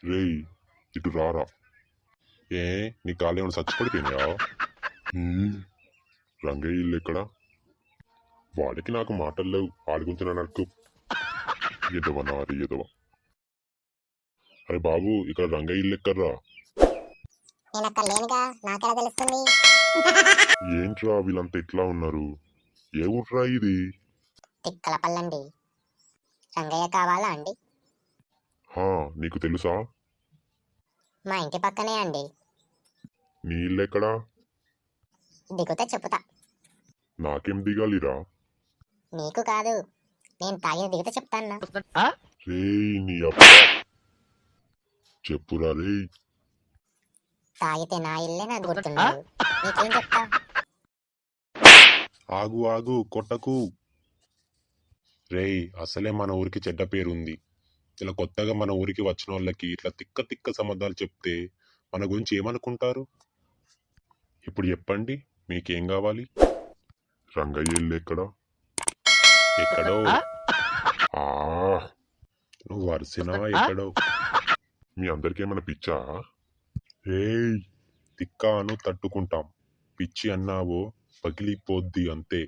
రేయ్ ఇటు రారా. ఏ నీ కాళ్ళు ఏమైనా చచ్చిపడిపోయినాయా? రంగయ్య ఇల్లు ఎక్కడ? వాడికి నాకు మాటలు లేవు, ఆడుకుంటున్నా నడుకు. ఎదవ నారి ఎదవ. అరే బాబు, ఇక్కడ రంగయ్య ఇల్లు ఎక్కడ్రా? నేను అక్కడ లేనుగా, నాకెలా తెలుస్తుంది? ఏంట్రా వీళ్ళంతా ఇట్లా ఉన్నారు? ఏ ఊర్రా ఇది? తిక్కల పల్లండి. రంగయ్య కావాలా అండి? హా, నీకు తెలుసా? మా ఇంటి పక్కనే అండి. నీ ఇల్లు ఎక్కడా? దిగుతే చెప్పుతా. నాకేం దిగాలిరా? నీకు కాదు, నేను తాగిన దిగితే చెప్తాన్నా. రేయ్ నీ అబ్బా, చెప్పురా రేయ్. తాగితే నా ఇల్లే నాకు గుర్తుండదు, నీకేం చెప్తా? ఆగు ఆగు, కొట్టకు. రేయ్ అసలే మన ఊరికి చెడ్డ పేరుంది. ఇలా కొత్తగా మన ఊరికి వచ్చిన వాళ్ళకి ఇట్లా తిక్క తిక్క సంబంధాలు చెప్తే మన గురించి ఏమనుకుంటారు? ఇప్పుడు చెప్పండి, మీకేం కావాలి? రంగయ్య ఇల్లు ఎక్కడా? ఎక్కడో. ఆ నువ్వు వరుసనా ఎక్కడో. మీ అందరికి ఏమైనా పిచ్చా? రేయ్ తిక్కాను తట్టుకుంటాం, పిచ్చి అన్నావో పగిలిపోద్ది అంతే.